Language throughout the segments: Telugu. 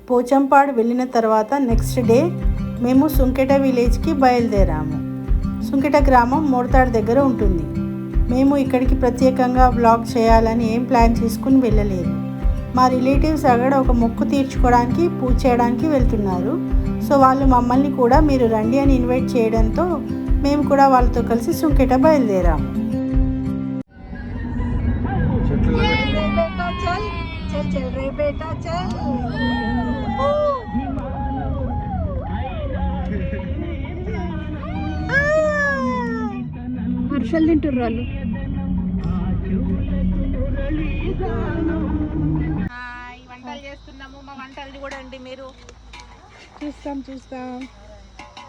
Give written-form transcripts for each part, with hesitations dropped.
పోచంపాడు వెళ్ళిన తర్వాత నెక్స్ట్ డే మేము సుంకెట విలేజ్కి బయలుదేరాము. సుంకెట గ్రామం మోడతాడు దగ్గర ఉంటుంది. మేము ఇక్కడికి ప్రత్యేకంగా వ్లాగ్ చేయాలని ఏం ప్లాన్ చేసుకుని వెళ్ళలేదు. మా రిలేటివ్స్ అక్కడ ఒక మొక్కు తీర్చుకోవడానికి పూజ చేయడానికి వెళ్తున్నారు. సో వాళ్ళు మమ్మల్ని కూడా మీరు రండి అని ఇన్వైట్ చేయడంతో మేము కూడా వాళ్ళతో కలిసి సుంకెట బయలుదేరాము. వర్షాలు తింటుర్రు వాళ్ళు. వంటలు చేస్తున్నాము. మా వంటలు కూడా అండి మీరు చూస్తాం.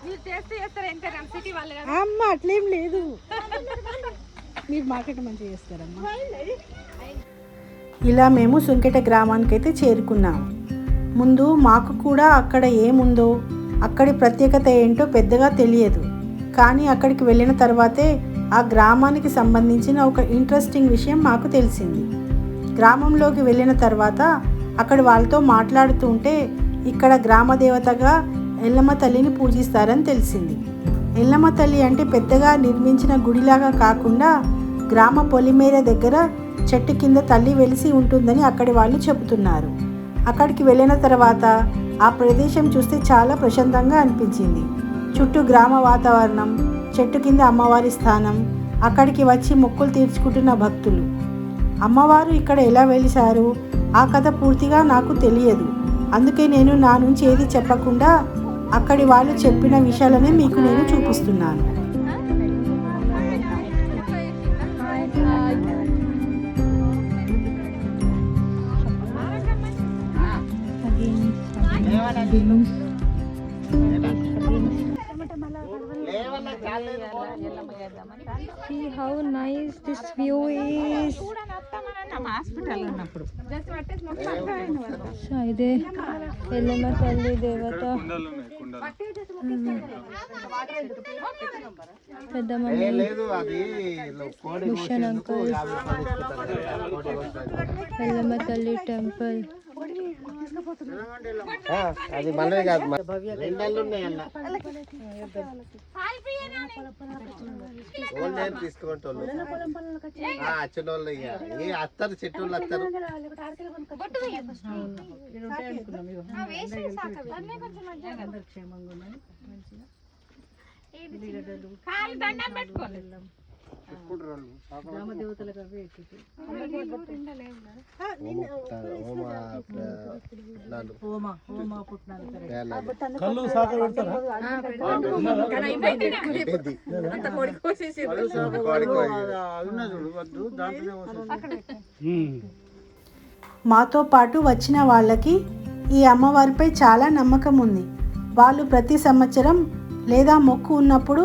మీరు చేస్తారు ఎంత సిటీ వాళ్ళు కదా అమ్మ అట్లేం లేదు, మీరు మార్కెట్ మంచిగా చేస్తారమ్మా. ఇలా మేము సుంకెట గ్రామానికి అయితే చేరుకున్నాము. ముందు మాకు కూడా అక్కడ ఏముందో అక్కడి ప్రత్యేకత ఏంటో పెద్దగా తెలియదు. కానీ అక్కడికి వెళ్ళిన తర్వాతే ఆ గ్రామానికి సంబంధించిన ఒక ఇంట్రెస్టింగ్ విషయం మాకు తెలిసింది. గ్రామంలోకి వెళ్ళిన తర్వాత అక్కడ వాళ్ళతో మాట్లాడుతూ ఉంటే ఇక్కడ గ్రామ దేవతగా ఎల్లమ్మ తల్లిని పూజిస్తారని తెలిసింది. ఎల్లమ్మ తల్లి అంటే పెద్దగా నిర్మించిన గుడిలాగా కాకుండా గ్రామ పొలిమేర దగ్గర చెట్టు కింద తల్లి వెలిసి ఉంటుందని అక్కడి వాళ్ళు చెబుతున్నారు. అక్కడికి వెళ్ళిన తర్వాత ఆ ప్రదేశం చూస్తే చాలా ప్రశాంతంగా అనిపించింది. చుట్టూ గ్రామ వాతావరణం, చెట్టు కింద అమ్మవారి స్థానం, అక్కడికి వచ్చి మొక్కులు తీర్చుకుంటున్న భక్తులు. అమ్మవారు ఇక్కడ ఎలా వెలిశారు ఆ కథ పూర్తిగా నాకు తెలియదు. అందుకే నేను నా నుంచి ఏది చెప్పకుండా అక్కడి వాళ్ళు చెప్పిన విషయాలనే మీకు నేను చూపిస్తున్నాను. See how nice this view is. Hospital ఉన్నప్పుడు సో ఇదే ఎల్లమ్మ తల్లి దేవత. పెద్ద మమ్మీ భూషణ్ అంకల్, ఎల్లమ్మ తల్లి టెంపుల్. అది మనమే కాదు, రెండేళ్ళు ఉన్నాయన్న తీసుకుంటారు అచ్చనోళ్ళు అత్తారు, చెట్టు వాళ్ళు అత్తారు. మాతో పాటు వచ్చిన వాళ్ళకి ఈ అమ్మవారిపై చాలా నమ్మకం ఉంది. వాళ్ళు ప్రతి సంవత్సరం లేదా మొక్కు ఉన్నప్పుడు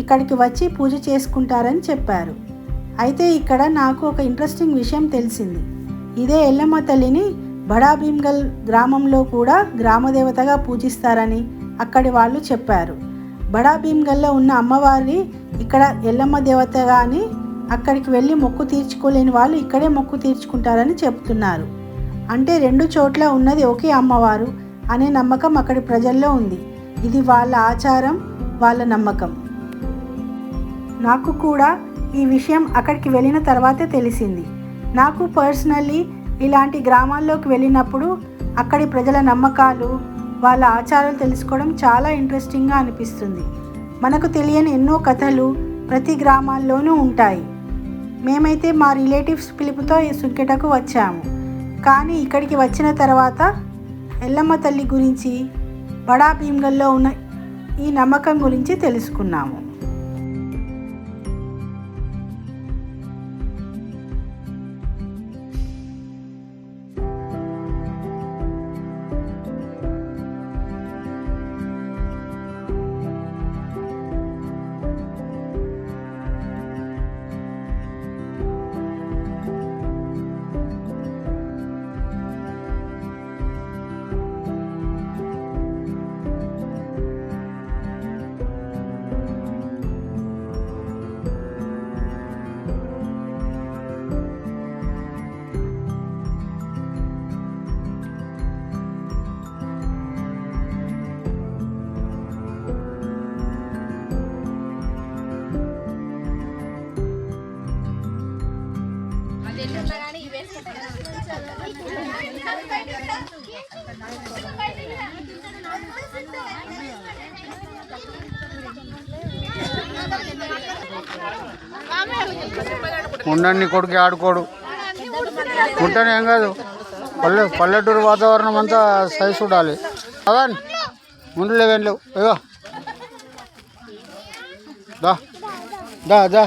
ఇక్కడికి వచ్చి పూజ చేసుకుంటారని చెప్పారు. అయితే ఇక్కడ నాకు ఒక ఇంట్రెస్టింగ్ విషయం తెలిసింది. ఇదే ఎల్లమ్మ తల్లిని బడా భీమ్గల్ గ్రామంలో కూడా గ్రామదేవతగా పూజిస్తారని అక్కడి వాళ్ళు చెప్పారు. బడా భీమ్గల్లో ఉన్న అమ్మవారిని ఇక్కడ ఎల్లమ్మ దేవతగా అని అక్కడికి వెళ్ళి మొక్కు తీర్చుకోలేని వాళ్ళు ఇక్కడే మొక్కు తీర్చుకుంటారని చెప్తున్నారు. అంటే రెండు చోట్ల ఉన్నది ఒకే అమ్మవారు అనే నమ్మకం అక్కడి ప్రజల్లో ఉంది. ఇది వాళ్ళ ఆచారం, వాళ్ళ నమ్మకం. నాకు కూడా ఈ విషయం అక్కడికి వెళ్ళిన తర్వాతే తెలిసింది. నాకు పర్సనల్లీ ఇలాంటి గ్రామాల్లోకి వెళ్ళినప్పుడు అక్కడి ప్రజల నమ్మకాలు, వాళ్ళ ఆచారాలు తెలుసుకోవడం చాలా ఇంట్రెస్టింగ్గా అనిపిస్తుంది. మనకు తెలియని ఎన్నో కథలు ప్రతి గ్రామాల్లోనూ ఉంటాయి. మేమైతే మా రిలేటివ్స్ పిలుపుతో ఈ సుంకెటకు వచ్చాము. కానీ ఇక్కడికి వచ్చిన తర్వాత ఎల్లమ్మ తల్లి గురించి, బడా భీమ్గల్లో ఉన్న ఈ నమ్మకం గురించి తెలుసుకున్నాము. ఉండని కొడుకు ఆడుకోడు ఉంటేనే ఏం కాదు. పల్లెటూరు వాతావరణం అంతా సై చూడాలి. అవన్ ముందు లేవేం లేవు. ఇగో దా దా దా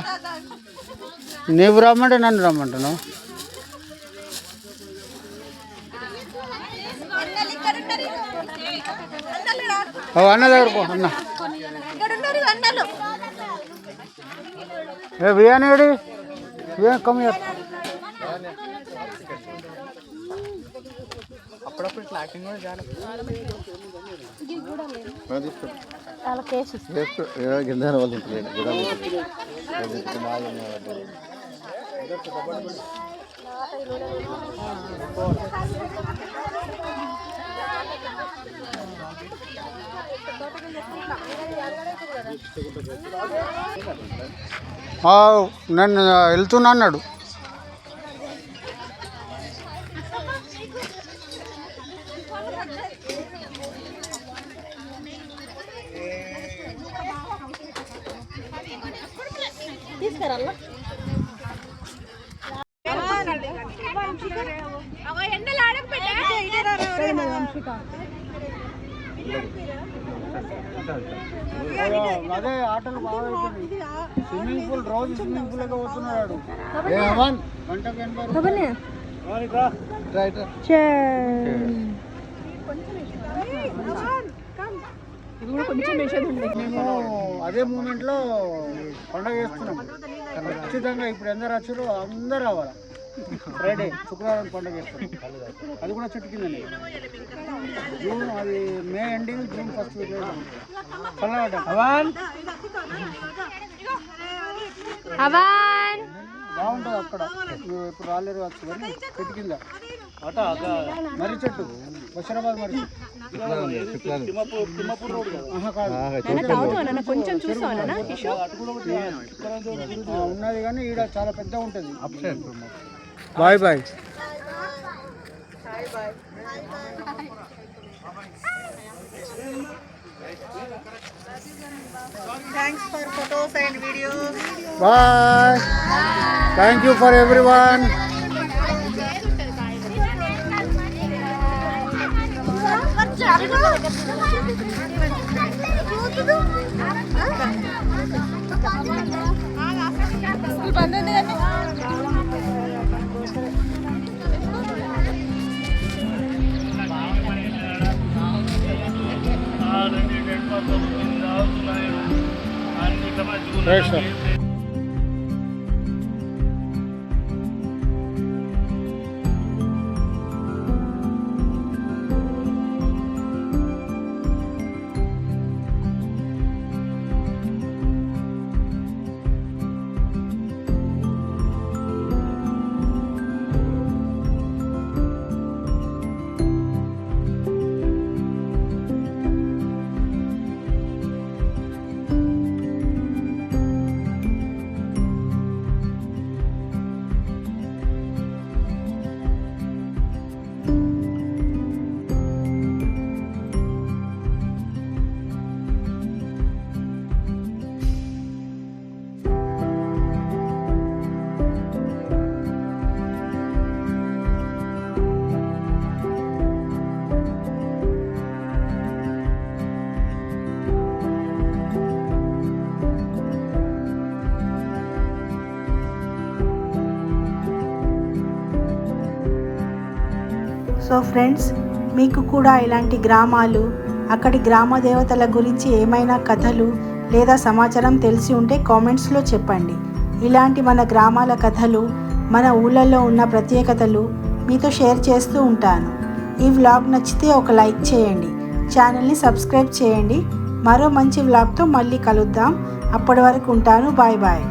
నీవు రమ్మంటే నన్ను రమ్మంటాను. అన్న దగ్గరకు అన్న ఏ బిర్యానీ ఏడి బిర్యానీ కమ్ ఇయర్. అప్పుడప్పుడు ఇట్లా యాక్టింగ్ కూడా చాలా గిన్నె వాళ్ళు నన్ను వెళ్తున్నా అన్నాడు. అదే ఆటలు బాగా స్విమ్మింగ్ పూల్ రోజు స్విమ్మింగ్ పూల్ పోతున్నాడు. మేము అదే మూమెంట్ లో పండగ చేస్తున్నాం ఖచ్చితంగా. ఇప్పుడు ఎందరు వచ్చారో అందరు రావాలి. ఫ్రైడే శుక్రవారం పండుగ చేస్తాం. అది కూడా చెట్టు కింద జూన్, అది May ending, June first week బాగుంటుంది అక్కడ. నువ్వు ఇప్పుడు రాలేరు వచ్చు కానీ చెట్టు కింద మర్రి చెట్టు, బషీరాబాద్ మర్రి ఉన్నది కానీ ఈడ చాలా పెద్ద ఉంటుంది. Bye bye. Thanks for photos and videos. Bye. Thank you for everyone. Right, sir. So friends, మీకు కూడా ఇలాంటి గ్రామాలు, అక్కడి గ్రామ దేవతల గురించి ఏమైనా కథలు లేదా సమాచారం తెలిసి ఉంటే కామెంట్స్లో చెప్పండి. ఇలాంటి మన గ్రామాల కథలు, మన ఊళ్ళల్లో ఉన్న ప్రత్యేకతలు మీతో షేర్ చేస్తూ ఉంటాను. ఈ వ్లాగ్ నచ్చితే ఒక లైక్ చేయండి, ఛానల్ని సబ్స్క్రైబ్ చేయండి. మరో మంచి వ్లాగ్తో మళ్ళీ కలుద్దాం. అప్పటి వరకు ఉంటాను. Bye bye.